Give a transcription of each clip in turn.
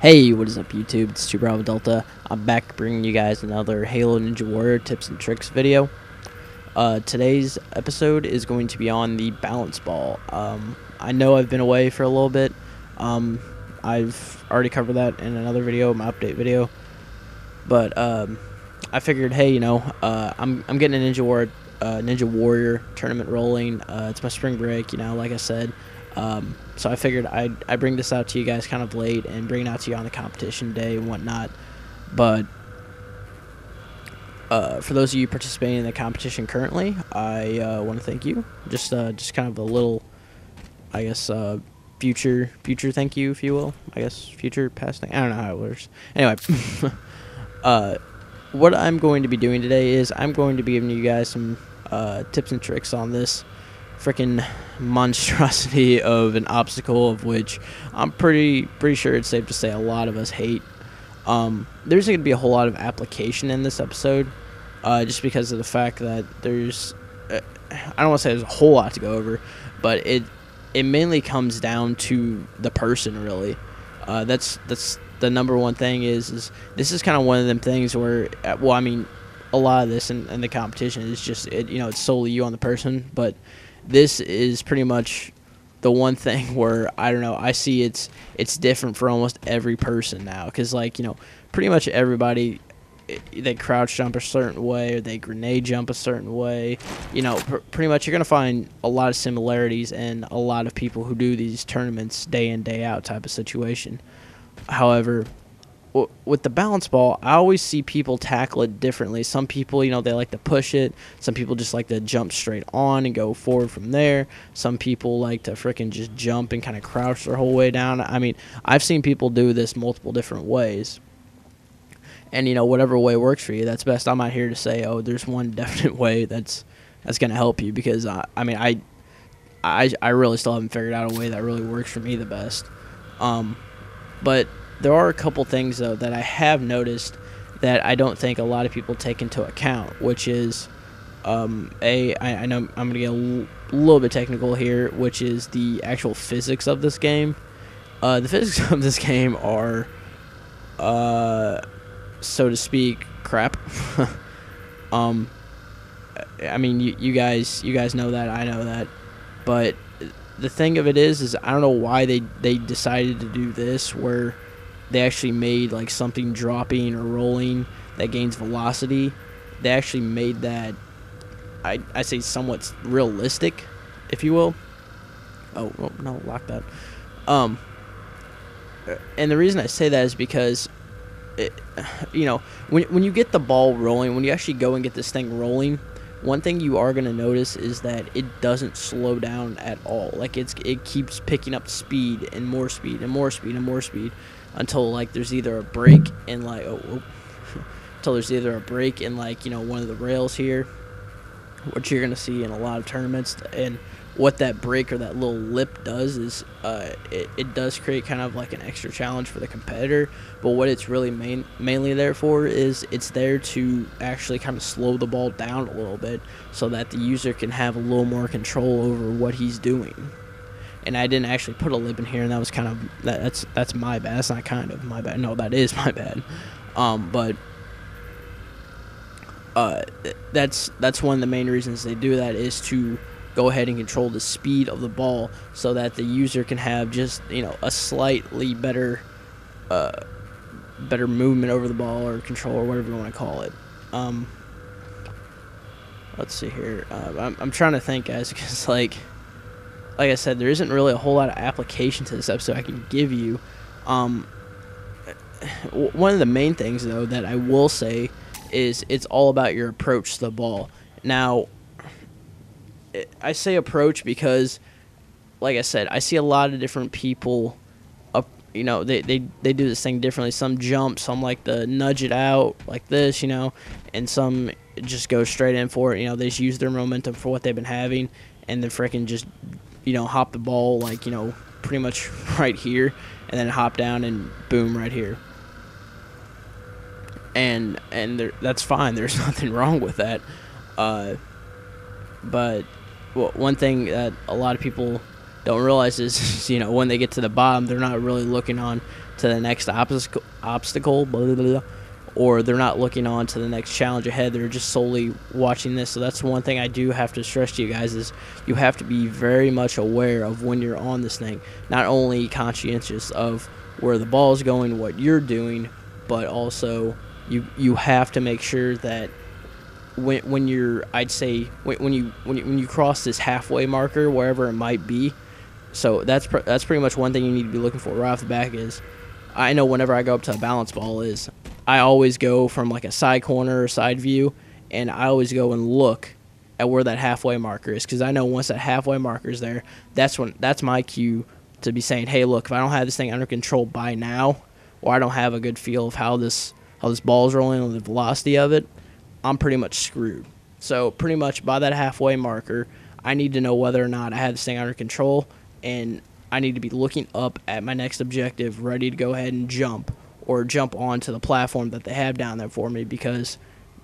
Hey, what is up YouTube? It's 2 Bravo Delta. I'm back bringing you guys another Halo Ninja Warrior tips and tricks video. Today's episode is going to be on the balance ball. I know I've been away for a little bit. I've already covered that in another video, my update video. But I figured, hey, I'm getting a Ninja Warrior tournament rolling. It's my spring break, like I said. So I figured I'd bring this out to you guys kind of late and bring it out to you on the competition day and whatnot. But for those of you participating in the competition currently, I want to thank you. Just kind of a little, I guess, future thank you, if you will. I guess future past thing. I don't know how it works. Anyway, what I'm going to be doing today is I'm going to be giving you guys some tips and tricks on this freaking monstrosity of an obstacle, of which I'm pretty sure it's safe to say a lot of us hate. There's going to be a whole lot of application in this episode, just because of the fact that there's I don't want to say there's a whole lot to go over, but it mainly comes down to the person, really. That's the number one thing is this is kind of one of them things where, well, I mean, a lot of this in the competition is just it's solely you on the person, but this is pretty much the one thing where I don't know, I see it's different for almost every person now, because pretty much everybody, they crouch jump a certain way or they grenade jump a certain way. Pretty much you're gonna find a lot of similarities in a lot of people who do these tournaments day in day out type of situation. However, with the balance ball, I always see people tackle it differently. Some people, they like to push it. Some people just like to jump straight on and go forward from there. Some people like to freaking just jump and kind of crouch their whole way down. I mean, I've seen people do this multiple different ways. And, whatever way works for you, that's best. I'm not here to say, oh, there's one definite way that's going to help you, because, I really still haven't figured out a way that really works for me the best. But there are a couple things, though, that I have noticed that I don't think a lot of people take into account, which is, I know I'm going to get a little bit technical here, which is the actual physics of this game. The physics of this game are, so to speak, crap. I mean, you guys know that, I know that, but the thing of it is I don't know why they decided to do this, where they actually made like something dropping or rolling that gains velocity. They actually made that, I say, somewhat realistic, if you will. Oh no, lock that. And the reason I say that is because when you get the ball rolling, when you actually go and get this thing rolling, one thing you are going to notice is that it doesn't slow down at all. Like, it keeps picking up speed and more speed and more speed and more speed until there's either a break in until there's either a break in one of the rails here, which you're going to see in a lot of tournaments. And what that break or that little lip does is it does create kind of like an extra challenge for the competitor. But what it's really mainly there for is it's there to actually kind of slow the ball down a little bit, so that the user can have a little more control over what he's doing. And I didn't actually put a lip in here, and that was kind of that's my bad. That's not kind of my bad. No, that is my bad. But that's one of the main reasons they do that, is to go ahead and control the speed of the ball, so that the user can have just a slightly better movement over the ball, or control, or whatever you want to call it. Let's see here. I'm trying to think, guys, because like I said, there isn't really a whole lot of application to this episode I can give you. One of the main things, though, that I will say is it's all about your approach to the ball. Now, I say approach because, like I said, I see a lot of different people they do this thing differently. Some jump, some like to nudge it out like this, and some just go straight in for it. They just use their momentum for what they've been having, and then freaking just hop the ball pretty much right here, and then hop down and boom right here. And that's fine. There's nothing wrong with that. But one thing that a lot of people don't realize is, when they get to the bottom, they're not really looking on to the next obstacle, blah, blah, blah, or they're not looking on to the next challenge ahead. They're just solely watching this. So that's one thing I do have to stress to you guys is you have to be very much aware of when you're on this thing. Not only conscientious of where the ball is going, what you're doing, but also you have to make sure that when you're, I'd say, when you cross this halfway marker, wherever it might be. So that's pretty much one thing you need to be looking for right off the back is, I know whenever I go up to a balance ball is I always go from like a side corner or side view, and I always go and look at where that halfway marker is, because I know once that halfway marker is there, that's my cue to be saying, hey, look, if I don't have this thing under control by now, or I don't have a good feel of how this ball is rolling and the velocity of it, I'm pretty much screwed. So pretty much by that halfway marker, I need to know whether or not I have this thing under control, and I need to be looking up at my next objective, ready to go ahead and jump onto the platform that they have down there for me, because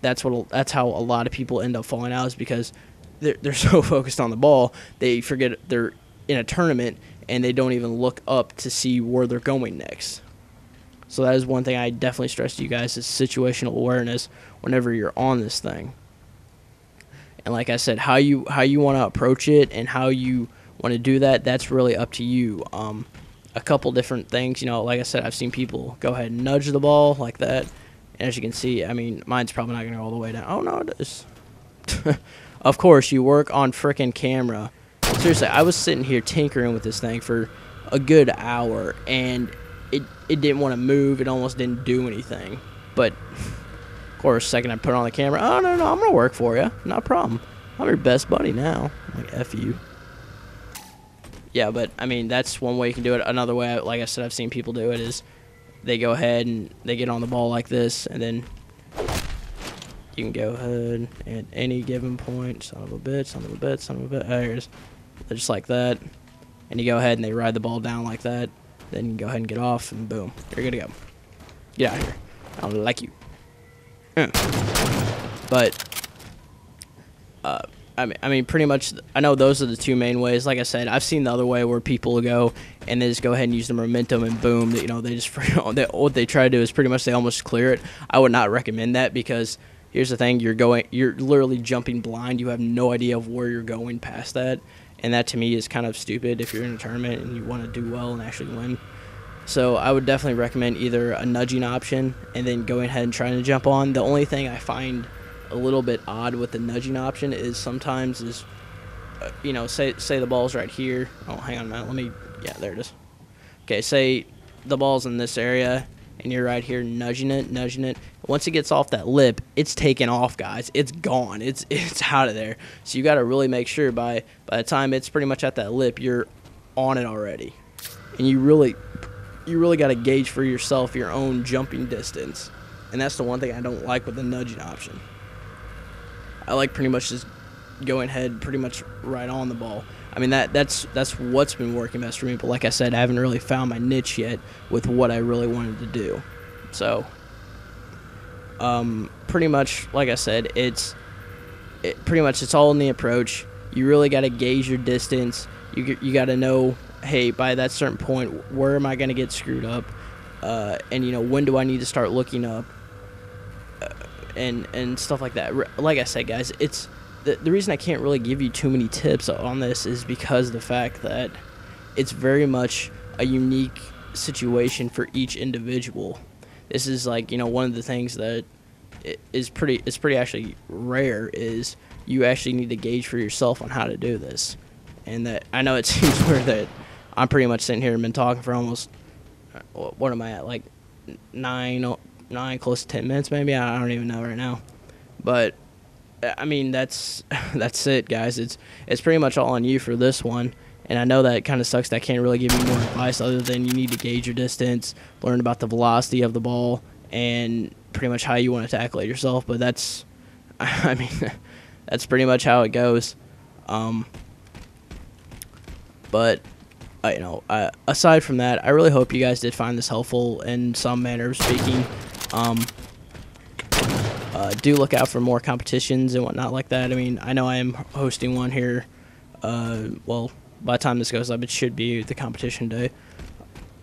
that's how a lot of people end up falling out, is because they're so focused on the ball, they forget they're in a tournament and they don't even look up to see where they're going next. So that is one thing I definitely stress to you guys, is situational awareness whenever you're on this thing. And like I said, how you want to approach it and how you want to do that, that's really up to you. A couple different things, like I said, I've seen people go ahead and nudge the ball like that. And as you can see, I mean, mine's probably not going to go all the way down. Oh, no, it is. Of course, you work on frickin' camera. Seriously, I was sitting here tinkering with this thing for a good hour, and it didn't want to move. It almost didn't do anything. But, of course, the second I put it on the camera, oh, no, I'm going to work for you. No problem. I'm your best buddy now. I'm like, F you. Yeah, but, I mean, that's one way you can do it. Another way, like I said, I've seen people do it is they go ahead and they get on the ball like this, and then you can go ahead at any given point. Son of a bitch, son of a bitch, son of a bitch. There it is. Just like that. And you go ahead and they ride the ball down like that. Then you can go ahead and get off, and boom. You're good to go. Get out of here. I don't like you. But, I mean, pretty much, I know those are the two main ways. Like I said, I've seen the other way where people go and they just go ahead and use the momentum, and boom, they just, what they try to do is pretty much they almost clear it. I would not recommend that, because here's the thing, you're literally jumping blind. You have no idea of where you're going past that, and that to me is kind of stupid if you're in a tournament and you want to do well and actually win. So I would definitely recommend either a nudging option and then going ahead and trying to jump on. The only thing I find a little bit odd with the nudging option is sometimes say the ball's right here. Oh, hang on a minute. Yeah, there it is. Okay, say the ball's in this area and you're right here nudging it. Once it gets off that lip, it's taken off, guys. It's gone. It's out of there. So you got to really make sure by the time it's pretty much at that lip, you're on it already. And you really got to gauge for yourself your own jumping distance. And that's the one thing I don't like with the nudging option. I like pretty much just going ahead pretty much right on the ball. I mean, that's what's been working best for me. But like I said, I haven't really found my niche yet with what I really wanted to do. So, pretty much, like I said, it's all in the approach. You really got to gauge your distance. You got to know, hey, by that certain point, where am I going to get screwed up? And, when do I need to start looking up? And stuff like that. Like I said, guys, it's the reason I can't really give you too many tips on this is because of the fact that it's very much a unique situation for each individual. This is like, one of the things that is pretty actually rare is you actually need to gauge for yourself on how to do this. And that I know it seems weird that I'm pretty much sitting here and been talking for almost, what am I at, like 9, close to 10 minutes maybe. I don't even know right now. But I mean, that's it, guys. It's pretty much all on you for this one. And I know that kind of sucks that I can't really give you more advice other than you need to gauge your distance, learn about the velocity of the ball, and pretty much how you want to tackle it yourself. But that's pretty much how it goes. But aside from that, I really hope you guys did find this helpful in some manner of speaking. Do look out for more competitions and whatnot like that. I mean, I know I am hosting one here, by the time this goes up, it should be the competition day.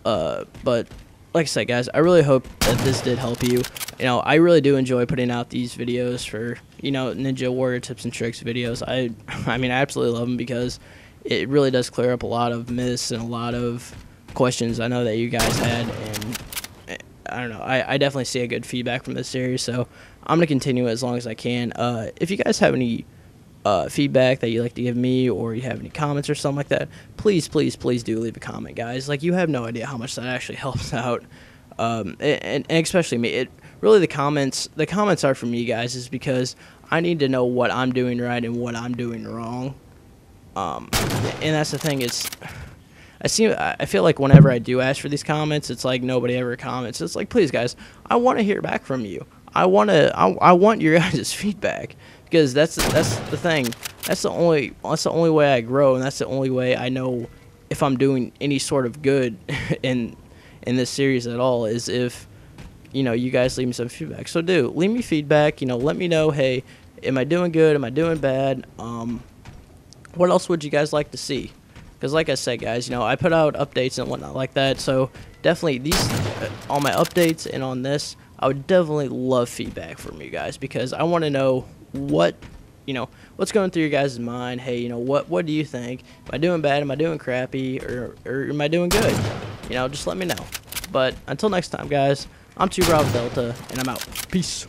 But like I said, guys, I really hope that this did help you. You know, I really do enjoy putting out these videos for, you know, Ninja Warrior tips and tricks videos. I mean, I absolutely love them because it really does clear up a lot of myths and a lot of questions I know that you guys had, and I don't know, I definitely see a good feedback from this series, so I'm gonna continue it as long as I can. If you guys have any feedback that you'd like to give me, or you have any comments or something like that, please do leave a comment, guys. Like, you have no idea how much that actually helps out, and especially me. It really, the comments are for me, guys, is because I need to know what I'm doing right and what I'm doing wrong. And that's the thing. I feel like whenever I do ask for these comments, it's like nobody ever comments. It's like, please, guys, I want to hear back from you. I want your guys' feedback, because that's the thing. That's the only way I grow, and that's the only way I know if I'm doing any sort of good in this series at all, is if, you know, you guys leave me some feedback. So leave me feedback. You know, let me know, hey, am I doing good? Am I doing bad? What else would you guys like to see? Because like I said, guys, you know, I put out updates and whatnot like that, so definitely these, on my updates and on this, I would definitely love feedback from you guys, because I want to know what, you know, what's going through your guys' mind. Hey, you know, what do you think? Am I doing bad? Am I doing crappy? Or am I doing good? You know, just let me know. But until next time, guys, I'm 2 Bravo Delta, and I'm out. Peace.